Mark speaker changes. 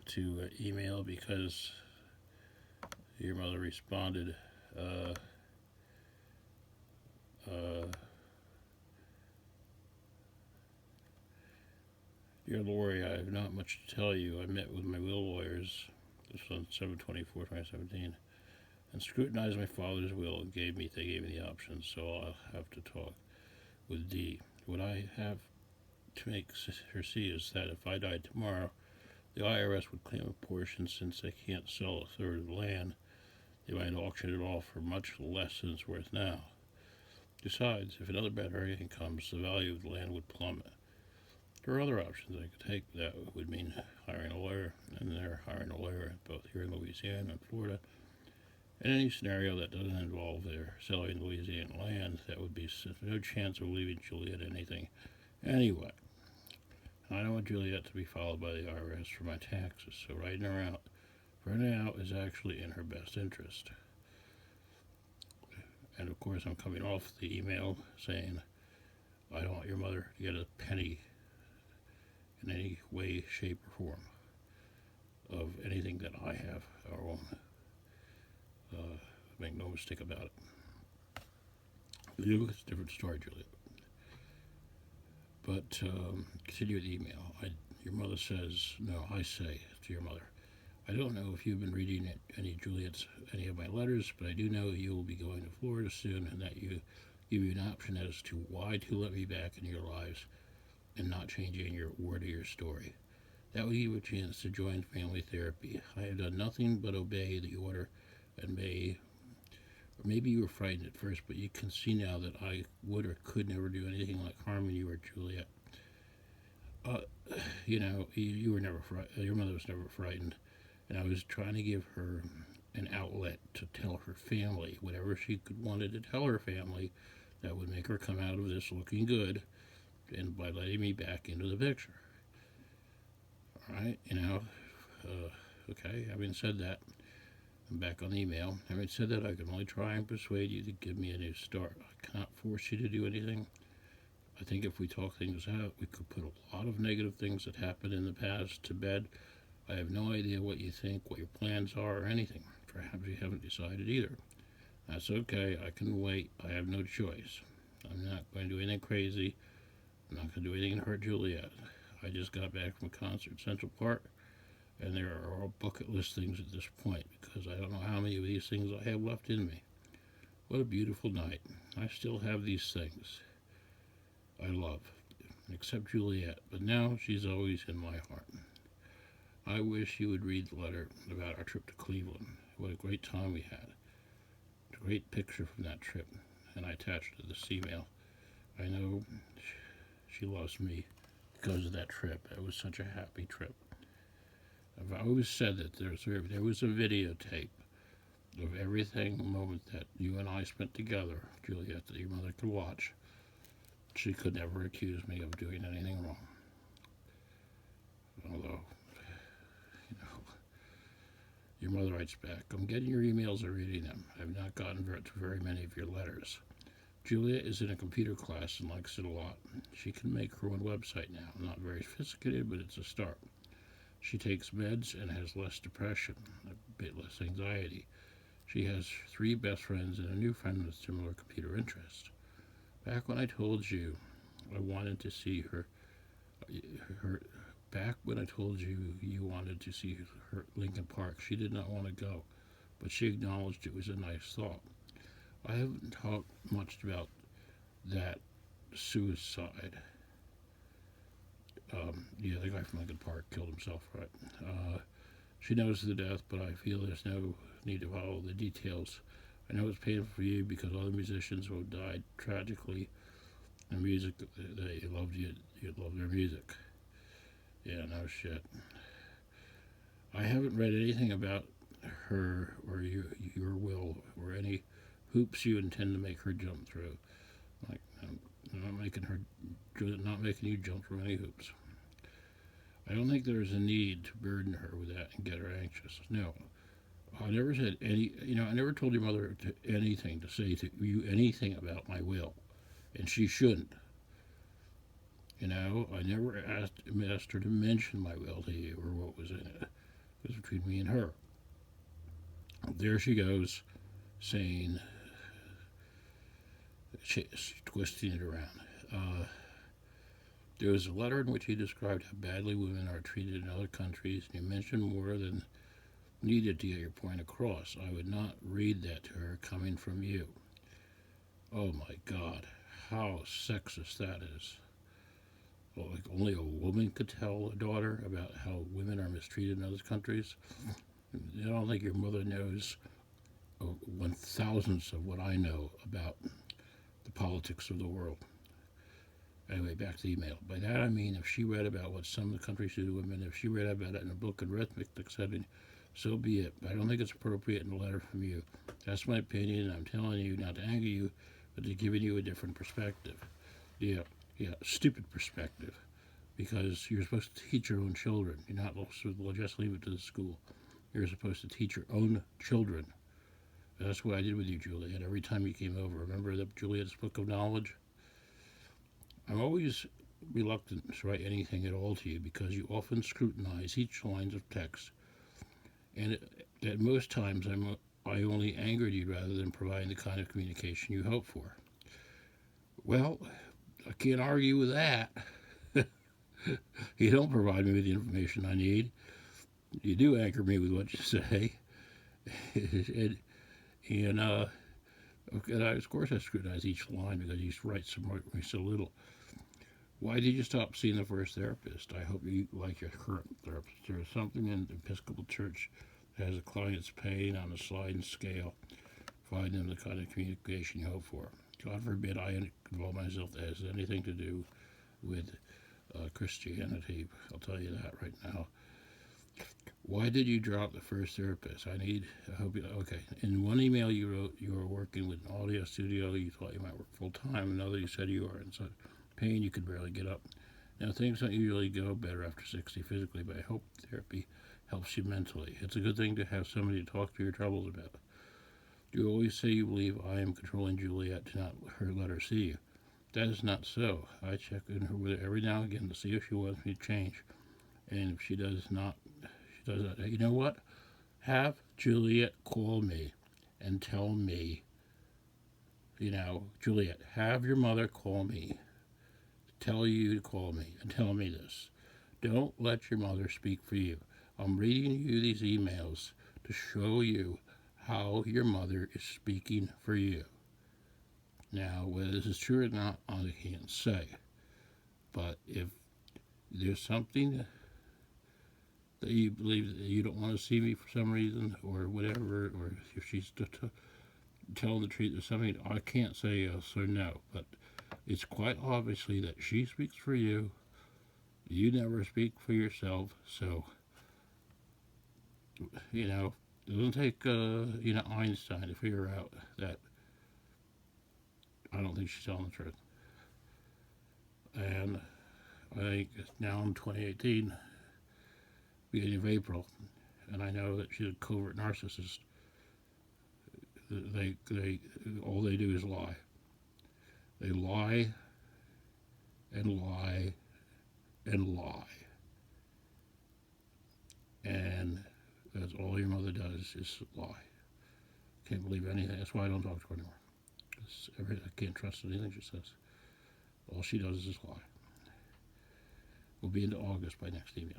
Speaker 1: to email because your mother responded. Uh, uh, Dear Lori, I have not much to tell you. I met with my will lawyers. This was on 7/24/2017, and scrutinized my father's will and they gave me the options. So I'll have to talk with D. What I have to make her see is that if I died tomorrow, the IRS would claim a portion since they can't sell a third of the land. They might auction it off for much less than it's worth now. Besides, if another bad hurricane comes, the value of the land would plummet. There are other options I could take that would mean hiring a lawyer, and they're hiring a lawyer both here in Louisiana and Florida. In any scenario that doesn't involve their selling Louisiana land, that would be no chance of leaving Juliette anything anyway. I don't want Juliette to be followed by the IRS for my taxes, so writing her out for now is actually in her best interest. And of course, I'm coming off the email saying I don't want your mother to get a penny in any way, shape, or form of anything that I have or own. Make no mistake about it. You, it's a different story, Juliette. But continue the email. Your mother says, no, I say to your mother, I don't know if you've been reading any of my letters, but I do know you will be going to Florida soon, and that you give you an option as to why to let me back in your lives and not changing your word or your story. That will give you a chance to join family therapy. I have done nothing but obey the order, and maybe you were frightened at first, but you can see now that I would or could never do anything like harming you or Juliette. You were never your mother was never frightened, and I was trying to give her an outlet to tell her family whatever she wanted to tell her family that would make her come out of this looking good, and by letting me back into the picture. All right, okay, having said that, I'm back on the email. Having said that, I can only try and persuade you to give me a new start. I cannot force you to do anything. I think if we talk things out, we could put a lot of negative things that happened in the past to bed. I have no idea what you think, what your plans are, or anything. Perhaps you haven't decided either. That's okay. I can wait. I have no choice. I'm not going to do anything crazy. I'm not going to do anything to hurt Juliette. I just got back from a concert in Central Park, and there are all bucket list things at this point because I don't know how many of these things I have left in me. What a beautiful night. I still have these things I love, except Juliette, but now she's always in my heart. I wish you would read the letter about our trip to Cleveland. What a great time we had. A great picture from that trip, and I attached it to this email. I know she loves me because of that trip. It was such a happy trip. I've always said that there was a videotape of everything, the moment that you and I spent together, Juliette, that your mother could watch. She could never accuse me of doing anything wrong. Although, your mother writes back, I'm getting your emails and reading them. I've not gotten to very many of your letters. Julia is in a computer class and likes it a lot. She can make her own website now. Not very sophisticated, but it's a start. She takes meds and has less depression, a bit less anxiety. She has 3 best friends and a new friend with similar computer interests. Back when I told you I wanted to see back when I told you you wanted to see her Lincoln Park, she did not want to go, but she acknowledged it was a nice thought. I haven't talked much about that suicide. The guy from Lincoln Park killed himself, right? She knows the death, but I feel there's no need to follow the details. I know it's painful for you because other musicians who have died tragically in music, they loved you loved their music. Yeah, no shit. I haven't read anything about her or your will or any hoops you intend to make her jump through. Like, I'm not making you jump through any hoops. I don't think there's a need to burden her with that and get her anxious. No. I never said I never told your mother anything to say to you anything about my will, and she shouldn't. I never asked her to mention my will to you or what was in it. between me and her. There she goes, saying, twisting it around. There was a letter in which he described how badly women are treated in other countries, and you mentioned more than needed to get your point across. I would not read that to her coming from you. Oh my God, how sexist that is. Well, like only a woman could tell a daughter about how women are mistreated in other countries. I don't think your mother knows 1,000ths of what I know about the politics of the world. Anyway, back to the email. By that I mean, if she read about what some of the countries do to women, if she read about it in a book in rhythmic setting, so be it. But I don't think it's appropriate in a letter from you. That's my opinion, and I'm telling you not to anger you, but to give you a different perspective. Yeah, stupid perspective. Because you're supposed to teach your own children. You're not supposed to just leave it to the school. You're supposed to teach your own children. That's what I did with you, Juliette, every time you came over. Remember Juliette's Book of Knowledge? I'm always reluctant to write anything at all to you because you often scrutinize each line of text. And at most times I only angered you rather than providing the kind of communication you hope for. Well, I can't argue with that. You don't provide me with the information I need. You do anger me with what you say. and of course I scrutinize each line because you write so little. Why did you stop seeing the first therapist? I hope you like your current therapist. There is something in the Episcopal Church that has a client's pain on a sliding scale, providing them the kind of communication you hope for. God forbid I involve myself that has anything to do with Christianity. I'll tell you that right now. Why did you drop the first therapist? Okay. In one email you wrote you were working with an audio studio. You thought you might work full time. Another you said you were in such pain you could barely get up. Now things don't usually go better after 60 physically, but I hope therapy helps you mentally. It's a good thing to have somebody to talk to your troubles about. You always say you believe I am controlling Juliette to not let her see you. That is not so. I check in with her every now and again to see if she wants me to change. And if she does not, she does not. You know what? Have Juliette call me and tell me, Juliette, have your mother call me, tell you to call me and tell me this. Don't let your mother speak for you. I'm reading you these emails to show you how your mother is speaking for you. Now, whether this is true or not, I can't say. But if there's something that you believe that you don't want to see me for some reason or whatever, or if she's telling the truth or something, I can't say yes or no. But it's quite obviously that she speaks for you. You never speak for yourself. So, it doesn't take, Einstein to figure out that I don't think she's telling the truth. And I think now in 2018, beginning of April, and I know that she's a covert narcissist. They all they do is lie. They lie and lie and lie. And that's all your mother does is lie. Can't believe anything. That's why I don't talk to her anymore. I can't trust anything she says. All she does is lie. We'll be into August by next email.